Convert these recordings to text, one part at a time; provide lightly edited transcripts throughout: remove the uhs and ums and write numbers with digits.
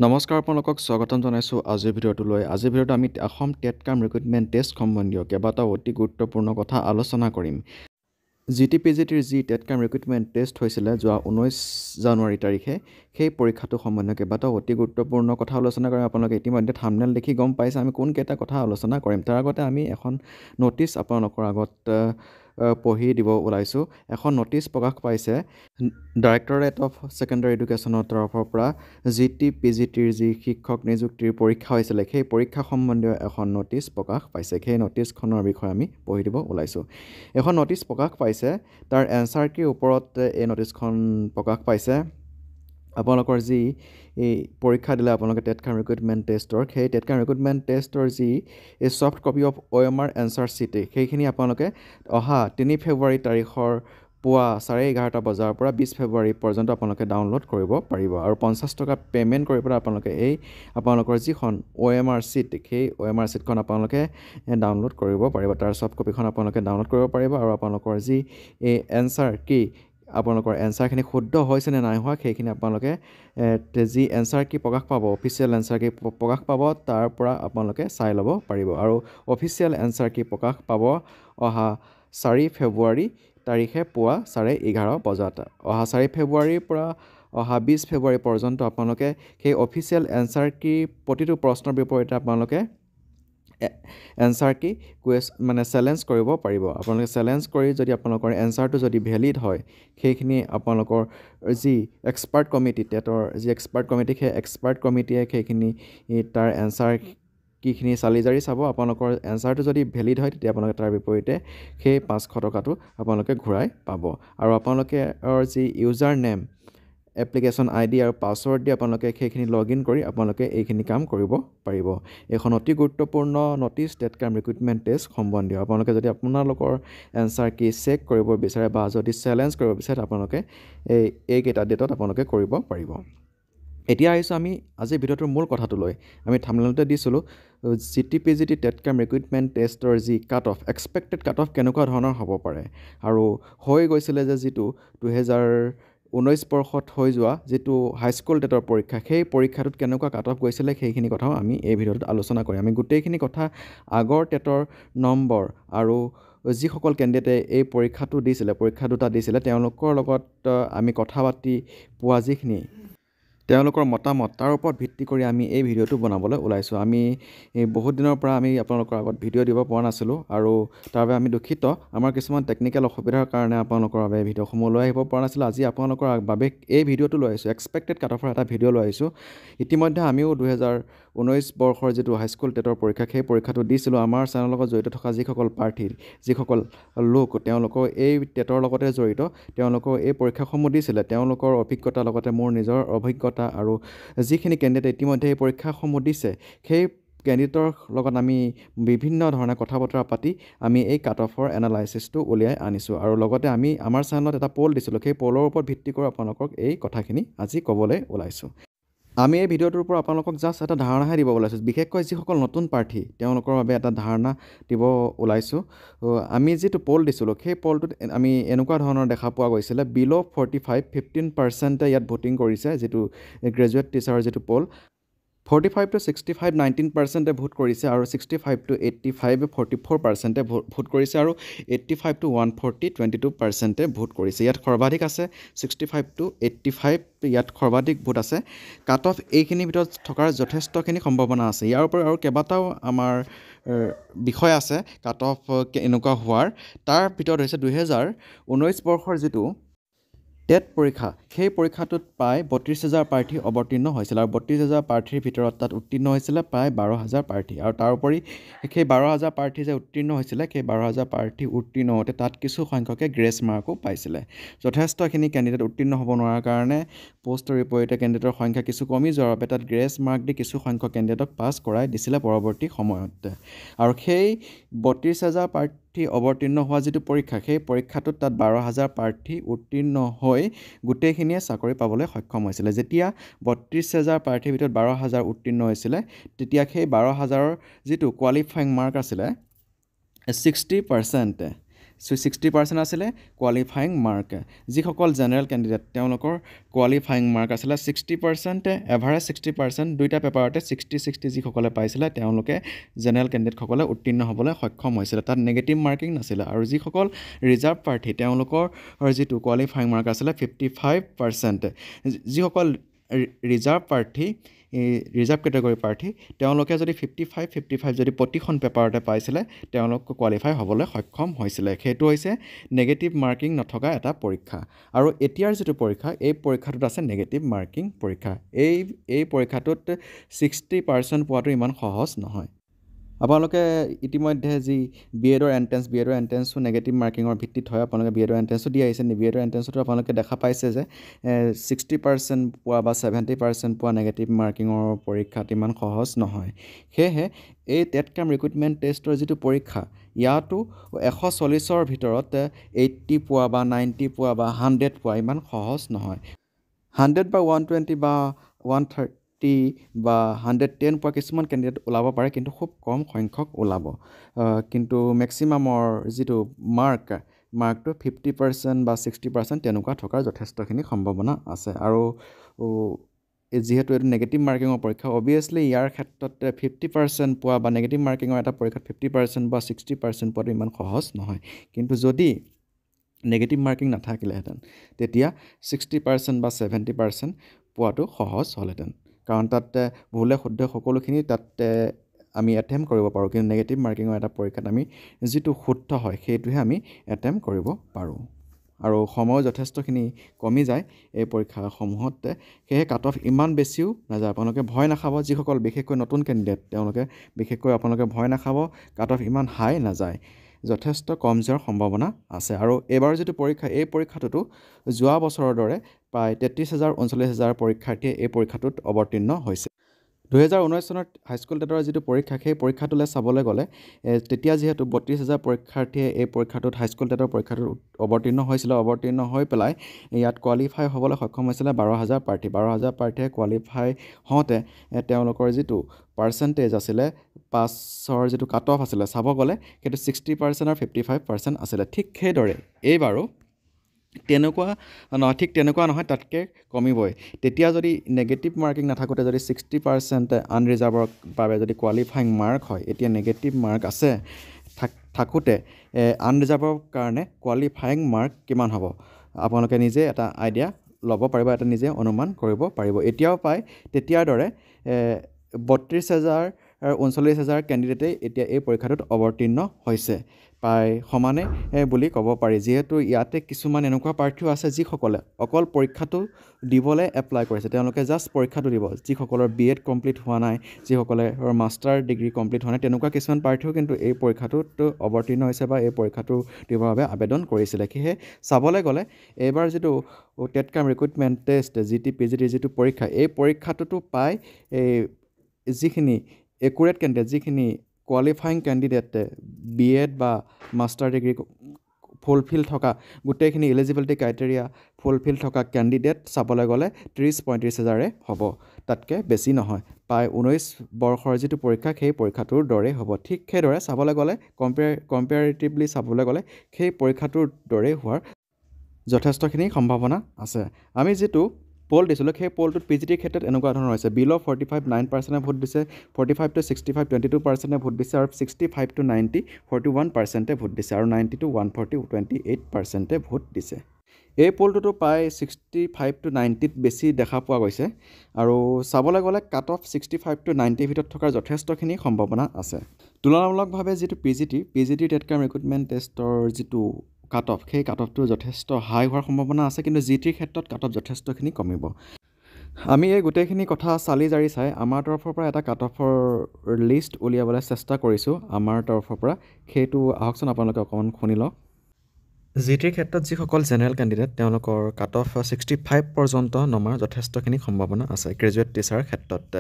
নমস্কাৰ আপোনালোকক স্বাগতম জনাইছোঁ আজিৰ ভিডিঅ'টোলৈ। আজিৰ ভিডিঅ'টো আমি অসম টেট কাম ৰিক্ৰুইটমেণ্ট টেষ্ট সম্বন্ধীয় কেইবাটাও অতি গুৰুত্বপূৰ্ণ কথা আলোচনা কৰিম। GTPGTৰ যি টেট কাম ৰিক্ৰুইটমেণ্ট টেষ্ট হৈছিলে যোৱা 19 জানুৱাৰী তাৰিখে, সেই পৰীক্ষাটো সম্বন্ধীয় কেইবাটাও অতি গুৰুত্বপূৰ্ণ কথা আলোচনা কৰিম। আপোনালোকে ইতিমধ্যে থাম্বনেইল দেখি গম পাইছে আমি কোনকেইটা কথা আলোচনা কৰিম। তাৰ আগতে আমি এখন ন'টিছ আপোনালোকৰ আগত পঢ়ি দিব ওলাইছোঁ। এখন ন'টিছ প্ৰকাশ পাইছে ডাইৰেক্টৰেট অফ ছেকেণ্ডাৰী এডুকেশ্যনৰ তৰফৰ পৰা GTPGTৰ যি শিক্ষক নিযুক্তিৰ পৰীক্ষা হৈছিলে, সেই পৰীক্ষা সম্বন্ধীয় এখন ন'টিছ প্ৰকাশ পাইছে। সেই ন'টিছখনৰ বিষয়ে আমি পঢ়ি দিব ওলাইছোঁ। এখন ন'টিছ প্ৰকাশ পাইছে, তাৰ এনচাৰ কিৰ ওপৰত এই ন'টিছখন প্ৰকাশ পাইছে। আপোনালোকৰ যি এই পৰীক্ষা দিলে আপোনালোকে টেট কাম ৰিক্ৰুইটমেণ্ট টেষ্টৰ, সেই টেট কাম ৰিক্ৰুইটমেণ্ট টেষ্টৰ যি এই soft copy of OMR answer sheet, সেইখিনি আপোনালোকে অহা 3 ফেব্ৰুৱাৰী তাৰিখৰ পুৱা 11:30 বজাৰ পৰা 20 ফেব্ৰুৱাৰী পৰ্যন্ত আপোনালোকে ডাউনলোড কৰিব পাৰিব। আৰু 50 টকা পে'মেণ্ট কৰি পেলাই আপোনালোকে এই আপোনালোকৰ যিখন OMR শ্বীট, সেই OMR শ্বীটখন আপোনালোকে ডাউনলোড কৰিব পাৰিব। তাৰ ছফ্ট কপিখন আপোনালোকে ডাউনলোড কৰিব পাৰিব। আৰু আপোনালোকৰ যি এই এনচাৰ কি, আপোনালোকৰ এনচাৰখিনি শুদ্ধ হৈছে নে নাই হোৱা, সেইখিনি আপোনালোকে যি এনচাৰ কি প্ৰকাশ পাব, অফিচিয়েল এনচাৰ কি প্ৰকাশ পাব, তাৰ পৰা আপোনালোকে চাই ল'ব পাৰিব। আৰু অফিচিয়েল এনচাৰ কি প্ৰকাশ পাব অহা 4 ফেব্ৰুৱাৰী তাৰিখে পুৱা 11:30 বজাত। অহা 4 ফেব্ৰুৱাৰীৰ পৰা অহা 20 ফেব্ৰুৱাৰী পৰ্যন্ত আপোনালোকে সেই অফিচিয়েল এনচাৰ কি প্ৰতিটো প্ৰশ্নৰ বিপৰীতে আপোনালোকে এনচাৰ কি চেলেঞ্জ কৰিব পাৰিব। আপোনালোকে চেলেঞ্জ কৰি যদি আপোনালোকৰ এনচাৰটো যদি ভেলিড হয়, সেইখিনি আপোনালোকৰ যি এক্সপাৰ্ট কমিটি, টেটৰ যি এক্সপাৰ্ট কমিটি, সেই এক্সপাৰ্ট কমিটিয়ে সেইখিনি তাৰ এনচাৰ কিখিনি চালি জাৰি চাব। আপোনালোকৰ এনচাৰটো যদি ভেলিড হয়, তেতিয়া আপোনালোকে তাৰ বিপৰীতে সেই 500 টকাটো আপোনালোকে ঘূৰাই পাব। আৰু আপোনালোকে যি ইউজাৰ নেম, এপ্লিকেশ্যন ID আৰু পাছৱৰ্ড দি আপোনালোকে সেইখিনি লগ ইন কৰি আপোনালোকে এইখিনি কাম কৰিব পাৰিব। এইখন অতি গুৰুত্বপূৰ্ণ ন'টিছ টেট কাম ৰিক্ৰুইটমেণ্ট টেষ্ট সম্বন্ধীয়। আপোনালোকে যদি আপোনালোকৰ এনচাৰ কি চেক কৰিব বিচাৰে বা যদি চেলেঞ্জ কৰিব বিচাৰে, আপোনালোকে এইকেইটা ডেটত আপোনালোকে কৰিব পাৰিব। এতিয়া আহিছোঁ আমি আজিৰ ভিডিঅ'টোৰ মূল কথাটোলৈ। আমি থাম্বনেইলতে দিছিলোঁ GTPGT টেট কাম ৰিক্ৰুইটমেণ্ট টেষ্টৰ যি cut off, expected cut off কেনেকুৱা ধৰণৰ হ'ব পাৰে, আৰু হৈ গৈছিলে যে যিটো 2019 বৰ্ষত হৈ যোৱা যিটো হাইস্কুল টেটৰ পৰীক্ষা, সেই পৰীক্ষাটোত কেনেকুৱা কাট অফ গৈছিলে, সেইখিনি কথাও আমি এই ভিডিঅ'টোত আলোচনা কৰিম। আমি গোটেইখিনি কথা আগৰ টেটৰ নম্বৰ আৰু যিসকল কেণ্ডিডেটে এই পৰীক্ষাটো দিছিলে, পৰীক্ষা দুটা দিছিলে, তেওঁলোকৰ লগত আমি কথা পাতি পোৱা যিখিনি তেওঁলোকৰ মতামত, তাৰ ওপৰত ভিত্তি কৰি আমি এই ভিডিঅ'টো বনাবলৈ ওলাইছোঁ। আমি বহুত দিনৰ পৰা আমি আপোনালোকৰ আগত ভিডিঅ' দিব পৰা নাছিলোঁ, আৰু তাৰ বাবে আমি দুখিত। আমাৰ কিছুমান টেকনিকেল অসুবিধাৰ কাৰণে আপোনালোকৰ বাবে ভিডিঅ'সমূহ লৈ আহিব পৰা নাছিলোঁ। আজি আপোনালোকৰ বাবে এই ভিডিঅ'টো লৈ আহিছোঁ, এক্সপেক্টেড কাট অফৰ এটা ভিডিঅ' লৈ আহিছোঁ। ইতিমধ্যে আমিও 2019 বৰ্ষৰ যিটো হাইস্কুল টেটৰ পৰীক্ষা, সেই পৰীক্ষাটো দিছিলোঁ। আমাৰ চেনেলৰ লগত জড়িত থকা যিসকল প্ৰাৰ্থী, যিসকল লোক, তেওঁলোকৰ এই টেটৰ লগতে জড়িত, তেওঁলোকৰ এই পৰীক্ষাসমূহ দিছিলে। তেওঁলোকৰ অভিজ্ঞতাৰ লগতে মোৰ নিজৰ অভিজ্ঞতা আৰু যিখিনি কেণ্ডিডেট ইতিমধ্যে এই পৰীক্ষাসমূহ দিছে, সেই কেণ্ডিডেটৰ লগত আমি বিভিন্ন ধৰণে কথা বতৰা পাতি আমি এই কাট অফৰ এনালাইচিছটো উলিয়াই আনিছোঁ। আৰু লগতে আমি আমাৰ চেনেলত এটা পল দিছিলোঁ, সেই পলৰ ওপৰত ভিত্তি কৰি আপোনালোকক এই কথাখিনি আজি ক'বলৈ ওলাইছোঁ। আমি এই ভিডিঅ'টোৰ পৰা আপোনালোকক জাষ্ট এটা ধাৰণাহে দিব ওলাইছোঁ, বিশেষকৈ যিসকল নতুন প্ৰাৰ্থী তেওঁলোকৰ বাবে এটা ধাৰণা দিব ওলাইছোঁ। আমি যিটো পল দিছিলোঁ, সেই পলটোত আমি এনেকুৱা ধৰণৰ দেখা পোৱা গৈছিলে, বিল' 45 15% ইয়াত ভোটিং কৰিছে। যিটো গ্ৰেজুৱেট টিচাৰৰ যিটো পল, 45 to 65 19% ভোট কৰিছে, আৰু 65 to 85 44% ভোট কৰিছে, আৰু 85 to 140 22% ভোট কৰিছে। ইয়াত সৰ্বাধিক আছে 65 to 85, ইয়াত সৰ্বাধিক ভোট আছে। কাট অফ এইখিনিৰ ভিতৰত থকাৰ যথেষ্টখিনি সম্ভাৱনা আছে। ইয়াৰ উপৰি আৰু কেইবাটাও আমাৰ বিষয় আছে কাট অফ এনেকুৱা হোৱাৰ। তাৰ ভিতৰত হৈছে 2019 বৰ্ষৰ যিটো টেট পৰীক্ষা, সেই পৰীক্ষাটোত প্ৰায় 32,000 প্ৰাৰ্থী অৱতীৰ্ণ হৈছিল, আৰু 32,000 প্ৰাৰ্থীৰ ভিতৰত তাত উত্তীৰ্ণ হৈছিলে প্ৰায় 12,000 প্ৰাৰ্থী। আৰু তাৰোপৰি সেই 12,000 প্ৰাৰ্থী যে উত্তীৰ্ণ হৈছিলে, সেই 12,000 প্ৰাৰ্থী উত্তীৰ্ণ হওঁতে তাত কিছু সংখ্যকে গ্ৰেছ মাৰ্কো পাইছিলে। যথেষ্টখিনি কেণ্ডিডেট উত্তীৰ্ণ হ'ব নোৱাৰাৰ কাৰণে পষ্টৰ বিপৰীতে কেণ্ডিডেটৰ সংখ্যা কিছু কমি যোৱাৰ বাবে তাত গ্ৰেছ মাৰ্ক দি কিছু সংখ্যক কেণ্ডিডেটক পাছ কৰাই দিছিলে পৰৱৰ্তী সময়ত। আৰু সেই 32,000 প্ৰাৰ্থী অৱতীৰ্ণ হোৱা যিটো পৰীক্ষা, সেই পৰীক্ষাটোত তাত 12,000 প্ৰাৰ্থী উত্তীৰ্ণ হৈ গোটেইখিনিয়ে চাকৰি পাবলৈ সক্ষম হৈছিলে। যেতিয়া 32,000 প্ৰাৰ্থীৰ ভিতৰত 12,000 উত্তীৰ্ণ হৈছিলে, তেতিয়া সেই 12,000ৰ যিটো কোৱালিফাইং মাৰ্ক আছিলে 60%, 60% আছিলে কোৱালিফাইং মাৰ্ক যিসকল জেনেৰেল কেণ্ডিডেট তেওঁলোকৰ কোৱালিফাইং মাৰ্ক আছিলে 60% এভাৰেজ 60% দুইটা পেপাৰতে 60 যিসকলে পাইছিলে তেওঁলোকে জেনেৰেল কেণ্ডিডেটসকলে উত্তীৰ্ণ হ'বলৈ সক্ষম হৈছিলে তাত নেগেটিভ মাৰ্কিং নাছিলে আৰু যিসকল ৰিজাৰ্ভ প্ৰাৰ্থী তেওঁলোকৰ যিটো কোৱালিফাইং মাৰ্ক আছিলে 55% যিসকল ৰিজাৰ্ভ প্ৰাৰ্থী ৰিজাৰ্ভ কেটেগৰী প্ৰাৰ্থী তেওঁলোকে যদি 55 যদি প্ৰতিখন পেপাৰতে পাইছিলে তেওঁলোক কোৱালিফাই হ'বলৈ সক্ষম হৈছিলে সেইটো হৈছে নেগেটিভ মাৰ্কিং নথকা এটা পৰীক্ষা আৰু এতিয়াৰ যিটো পৰীক্ষা এই পৰীক্ষাটোত আছে নেগেটিভ মাৰ্কিং পৰীক্ষা এই পৰীক্ষাটোত 60% পোৱাটো ইমান সহজ নহয় আপোনালোকে ইতিমধ্যে যি বি এডৰ এণ্ট্ৰেঞ্চো নেগেটিভ মাৰ্কিঙৰ ভিত্তিত হয় আপোনালোকে বি এডৰ এণ্ট্ৰেঞ্চো দি আহিছে বি এডৰ এণ্ট্ৰেঞ্চতো আপোনালোকে দেখা পাইছে যে 60% পোৱা বা 70% পোৱা নেগেটিভ মাৰ্কিঙৰ পৰীক্ষাত ইমান সহজ নহয় সেয়েহে এই টেটকাম ৰিক্ৰুইটমেণ্ট টেষ্টৰ যিটো পৰীক্ষা ইয়াতো 140ৰ ভিতৰত 80 পোৱা বা 90 পোৱা বা 100 পোৱা ইমান সহজ নহয় 100 বা 120 বা 130 বা 110 পোৱা কিছুমান কেণ্ডিডেট ওলাব পাৰে কিন্তু খুব কম সংখ্যক ওলাব কিন্তু মেক্সিমামৰ যিটো মাৰ্কটো 50% বা 60% তেনেকুৱা থকাৰ যথেষ্টখিনি সম্ভাৱনা আছে আৰু যিহেতু এইটো নেগেটিভ মাৰ্কিঙৰ পৰীক্ষা অবভিয়াছলি ইয়াৰ ক্ষেত্ৰত 50% পোৱা বা নেগেটিভ মাৰ্কিঙৰ এটা পৰীক্ষাত 50% বা 60% পোৱাটো ইমান সহজ নহয় কিন্তু যদি নেগেটিভ মাৰ্কিং নাথাকিলেহেঁতেন তেতিয়া 60% বা 70% পোৱাটো সহজ হ'লহেঁতেন কাৰণ তাত ভুলে শুদ্ধ সকলোখিনি তাত আমি এটেম্প কৰিব পাৰোঁ কিন্তু নেগেটিভ মাৰ্কিঙৰ এটা পৰীক্ষাত আমি যিটো শুদ্ধ হয় সেইটোহে আমি এটেম্প কৰিব পাৰোঁ আৰু সময় যথেষ্টখিনি কমি যায় এই পৰীক্ষাসমূহত সেয়ে কাট অফ ইমান বেছিও নাযায় আপোনালোকে ভয় নাখাব যিসকল বিশেষকৈ নতুন কেণ্ডিডেট তেওঁলোকে বিশেষকৈ আপোনালোকে ভয় নাখাব কাট অফ ইমান হাই নাযায় যথেষ্ট কম যোৱাৰ সম্ভাৱনা আছে আৰু এইবাৰ যিটো পৰীক্ষা এই পৰীক্ষাটোতো যোৱা বছৰৰ দৰে প্ৰায় 33,000 39,000 পৰীক্ষাৰ্থীয়ে এই পৰীক্ষাটোত অৱতীৰ্ণ হৈছে 2019 চনত হাইস্কুল টেটৰ যিটো পৰীক্ষা সেই পৰীক্ষাটোলৈ চাবলৈ গ'লে তেতিয়া যিহেতু 32,000 পৰীক্ষাৰ্থীয়ে এই পৰীক্ষাটোত হাইস্কুল টেটৰ পৰীক্ষাটোত অৱতীৰ্ণ হৈ পেলাই ইয়াত কোৱালিফাই হ'বলৈ সক্ষম হৈছিলে 12,000 প্ৰাৰ্থীয়ে কোৱালিফাই হওঁতে তেওঁলোকৰ যিটো পাৰ্চেণ্টেজ আছিলে পাছৰ যিটো কাট অফ আছিলে চাব গ'লে সেইটো 60% আৰু 55% আছিলে ঠিক সেইদৰে এইবাৰো তেনেকুৱা নহয় তাতকৈ কমিবই তেতিয়া যদি নেগেটিভ মাৰ্কিং নাথাকোঁতে যদি 60% আনৰিজাৰ্ভৰ বাবে যদি কোৱালিফাইং মাৰ্ক হয় এতিয়া নেগেটিভ মাৰ্ক আছে থাকোঁতে আনৰিজাৰ্ভৰ কাৰণে কোৱালিফাইং মাৰ্ক কিমান হ'ব আপোনালোকে নিজে এটা আইডিয়া ল'ব পাৰিব এটা নিজে অনুমান কৰিব পাৰিব এতিয়াও পায় তেতিয়াৰ দৰে 32,000 আৰু 39,000 কেণ্ডিডেটেই এতিয়া এই পৰীক্ষাটোত অৱতীৰ্ণ হৈছে প্ৰায় সমানে বুলি ক'ব পাৰি যিহেতু ইয়াতে কিছুমান এনেকুৱা প্ৰাৰ্থীও আছে যিসকলে অকল পৰীক্ষাটো দিবলৈ এপ্লাই কৰিছে তেওঁলোকে জাষ্ট পৰীক্ষাটো দিব যিসকলৰ বি এড কমপ্লিট হোৱা নাই যিসকলে মাষ্টাৰ ডিগ্ৰী কমপ্লিট হোৱা নাই তেনেকুৱা কিছুমান প্ৰাৰ্থীও কিন্তু এই পৰীক্ষাটোত অৱতীৰ্ণ হৈছে বা এই পৰীক্ষাটো দিবৰ বাবে আবেদন কৰিছিলে সেয়েহে চাবলৈ গ'লে এইবাৰ যিটো টেটকাম ৰিক্ৰুইটমেণ্ট টেষ্ট GT-PGT যিটো পৰীক্ষা এই পৰীক্ষাটোতো পায় যিখিনি একুৰেট কেণ্ডিডেট যিখিনি কোৱালিফাইং কেণ্ডিডেট বি এড বা মাষ্টাৰ ডিগ্ৰী ফুলফিল থকা গোটেইখিনি এলিজিবিলিটি ক্ৰাইটেৰিয়া ফুলফিল থকা কেণ্ডিডেট চাবলৈ গ'লে 30-35,000 হ'ব তাতকৈ বেছি নহয় প্ৰায় 19 বৰ্ষৰ যিটো পৰীক্ষা সেই পৰীক্ষাটোৰ দৰেই হ'ব ঠিক সেইদৰে চাবলৈ গ'লে কম্পেৰেটিভলি চাবলৈ গ'লে সেই পৰীক্ষাটোৰ দৰেই হোৱাৰ যথেষ্টখিনি সম্ভাৱনা আছে আমি যিটো পোল দিছিলোঁ সেই পোলটোত PGTৰ ক্ষেত্ৰত এনেকুৱা ধৰণৰ হৈছে বিল' 45 9% ভোট দিছে 45 to 65 22% ভোট দিছে আৰু 65 to 90 41% ভোট দিছে আৰু 90 to 140 28% ভোট দিছে এই পোলটোতো প্ৰায় 65 to 90ত বেছি দেখা পোৱা গৈছে আৰু চাবলৈ গ'লে কাট অফ 65 to 90 ভিতৰত থকাৰ যথেষ্টখিনি সম্ভাৱনা আছে তুলনামূলকভাৱে যিটো PGT টেটকাম ৰিক্ৰুইটমেণ্ট টেষ্টৰ যিটো কাট অফ সেই কাট অফটো যথেষ্ট হাই হোৱাৰ সম্ভাৱনা আছে কিন্তু GTৰ ক্ষেত্ৰত কাট অফ যথেষ্টখিনি কমিব আমি এই গোটেইখিনি কথা চালি জাৰি চাই আমাৰ তৰফৰ পৰা এটা কাট অফৰ লিষ্ট উলিয়াবলৈ চেষ্টা কৰিছোঁ আমাৰ তৰফৰ পৰা সেইটো আহকচোন আপোনালোকে অকণমান শুনি লওক GTৰ ক্ষেত্ৰত যিসকল জেনেৰেল কেণ্ডিডেট তেওঁলোকৰ কাট অফ 65 পৰ্যন্ত নমাৰ যথেষ্টখিনি সম্ভাৱনা আছে গ্ৰেজুৱেট টিচাৰৰ ক্ষেত্ৰত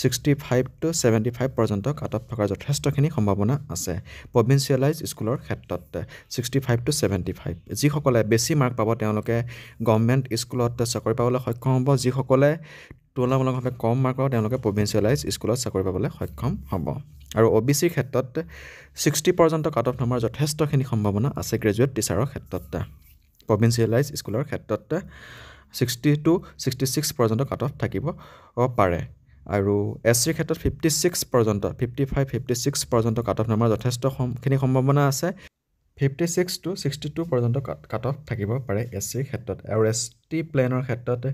65 to 75 পৰ্যন্ত কাট অফ থকাৰ যথেষ্টখিনি সম্ভাৱনা আছে প্ৰভিন্সিয়েলাইজ স্কুলৰ ক্ষেত্ৰত 65 to 75 যিসকলে বেছি মাৰ্ক পাব তেওঁলোকে গভৰ্ণমেণ্ট স্কুলত চাকৰি পাবলৈ সক্ষম হ'ব যিসকলে তুলনামূলকভাৱে কম মাৰ্কৰ তেওঁলোকে প্ৰভিঞ্চিয়েলাইজ স্কুলত চাকৰি পাবলৈ সক্ষম হ'ব আৰু OBCৰ ক্ষেত্ৰত 60 পৰ্যন্ত কাট অফ নমাৰ যথেষ্টখিনি সম্ভাৱনা আছে গ্ৰেজুৱেট টিচাৰৰ ক্ষেত্ৰত প্ৰভিঞ্চিয়েলাইজ স্কুলৰ ক্ষেত্ৰত 60 to 66 পৰ্যন্ত কাট অফ থাকিব পাৰে আৰু SCৰ ক্ষেত্ৰত 56 পৰ্যন্ত 55-56 পৰ্যন্ত কাট অফ নমাৰ যথেষ্টখিনি সম্ভাৱনা আছে 56 to 62 পৰ্যন্ত কাট অফ থাকিব পাৰে SCৰ ক্ষেত্ৰত আৰু ST প্লেনৰ ক্ষেত্ৰত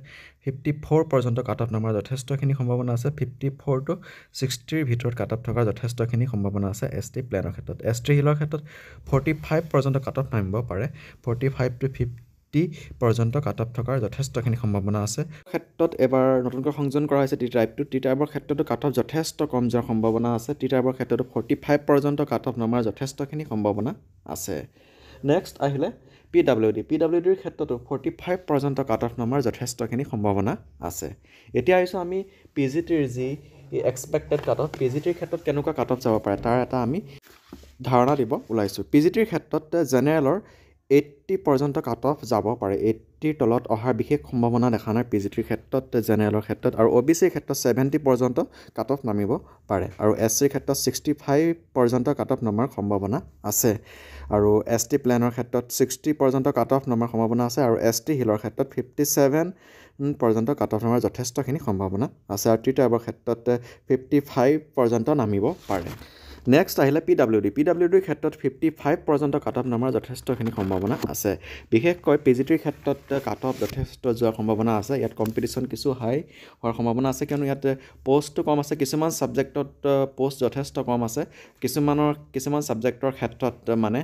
54 পৰ্যন্ত কাট অফ নমাৰ যথেষ্টখিনি সম্ভাৱনা আছে 54 to 60ৰ ভিতৰত কাট অফ থকাৰ যথেষ্টখিনি সম্ভাৱনা আছে ST প্লেনৰ ক্ষেত্ৰত ST হিলৰ ক্ষেত্ৰত 45 পৰ্যন্ত কাট অফ নামিব পাৰে 45 to 50 পৰ্যন্ত কাট অফ থকাৰ যথেষ্টখিনি সম্ভাৱনা আছে ক্ষেত্ৰত এবাৰ নতুনকৈ সংযোজন কৰা হৈছে টি টাইপটো টি টাইপৰ ক্ষেত্ৰতো কাট অফ যথেষ্ট কম যোৱাৰ সম্ভাৱনা আছে টি টাইপৰ ক্ষেত্ৰতো 45 পৰ্যন্ত কাট অফ নমাৰ যথেষ্টখিনি সম্ভাৱনা আছে নেক্সট আহিলে PWDৰ ক্ষেত্ৰতো 45 পৰ্যন্ত কাট অফ নমাৰ যথেষ্টখিনি সম্ভাৱনা আছে এতিয়া আহিছোঁ আমি PGTৰ যি এক্সপেক্টেড কাট অফ PGTৰ ক্ষেত্ৰত কেনেকুৱা কাট অফ যাব পাৰে তাৰ এটা আমি ধাৰণা দিব ওলাইছোঁ PGTৰ ক্ষেত্ৰত জেনেৰেলৰ 80 পৰ্যন্ত কাট অফ যাব পাৰে 80ৰ তলত অহাৰ বিশেষ সম্ভাৱনা দেখা নাই PGTৰ ক্ষেত্ৰত জেনেৰেলৰ ক্ষেত্ৰত আৰু OBCৰ ক্ষেত্ৰত 70 পৰ্যন্ত কাট অফ নামিব পাৰে আৰু SCৰ ক্ষেত্ৰত 65 পৰ্যন্ত কাট অফ নমাৰ সম্ভাৱনা আছে আৰু ST প্লেনৰ ক্ষেত্ৰত 60 পৰ্যন্ত কাট অফ নমাৰ সম্ভাৱনা আছে আৰু ST হিলৰ ক্ষেত্ৰত 57 পৰ্যন্ত কাট অফ নমাৰ যথেষ্টখিনি সম্ভাৱনা আছে আৰু টি টাইপৰ ক্ষেত্ৰত 55 পৰ্যন্ত নামিব পাৰে নেক্সট আহিলে PWDৰ ক্ষেত্ৰত 55 পৰ্যন্ত কাট অফ নমাৰ যথেষ্টখিনি সম্ভাৱনা আছে বিশেষকৈ PGTৰ ক্ষেত্ৰত কাট অফ যথেষ্ট যোৱাৰ সম্ভাৱনা আছে ইয়াত কম্পিটিশ্যন কিছু হাই হোৱাৰ সম্ভাৱনা আছে কিয়নো ইয়াত পোষ্টটো কম আছে কিছুমান ছাবজেক্টত পোষ্ট যথেষ্ট কম আছে কিছুমান ছাবজেক্টৰ ক্ষেত্ৰত মানে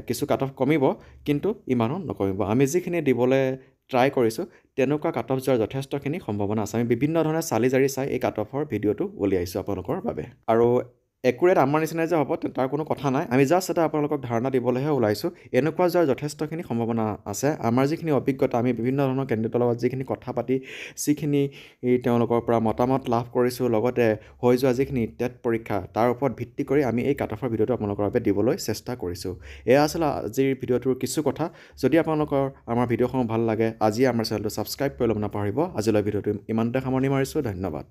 কিছু কাট অফ কমিব কিন্তু ইমানো নকমিব আমি যিখিনি দিবলৈ ট্ৰাই কৰিছোঁ তেনেকুৱা কাট অফ যোৱাৰ যথেষ্টখিনি সম্ভাৱনা আছে আমি বিভিন্ন ধৰণে চালি জাৰি চাই এই কাট অফৰ ভিডিঅ'টো উলিয়াইছোঁ আপোনালোকৰ বাবে আৰু একুৰেট আমাৰ নিচিনাই যে হ'ব তাৰ কোনো কথা নাই আমি জাষ্ট এটা আপোনালোকক ধাৰণা দিবলৈহে ওলাইছোঁ এনেকুৱা যোৱাৰ যথেষ্টখিনি সম্ভাৱনা আছে আমাৰ যিখিনি অভিজ্ঞতা আমি বিভিন্ন ধৰণৰ কেণ্ডিডেটৰ লগত যিখিনি কথা পাতি যিখিনি তেওঁলোকৰ পৰা মতামত লাভ কৰিছোঁ লগতে হৈ যোৱা যিখিনি টেট পৰীক্ষা তাৰ ওপৰত ভিত্তি কৰি আমি এই কাট অফৰ ভিডিঅ'টো আপোনালোকৰ বাবে দিবলৈ চেষ্টা কৰিছোঁ এয়া আছিল আজিৰ ভিডিঅ'টোৰ কিছু কথা যদি আপোনালোকৰ আমাৰ ভিডিঅ'সমূহ ভাল লাগে আজি আমাৰ চেনেলটো ছাবস্ক্ৰাইব কৰি ল'ব নাপাহৰিব আজিলৈ ভিডিঅ'টো ইমানতে সামৰণি মাৰিছোঁ ধন্যবাদ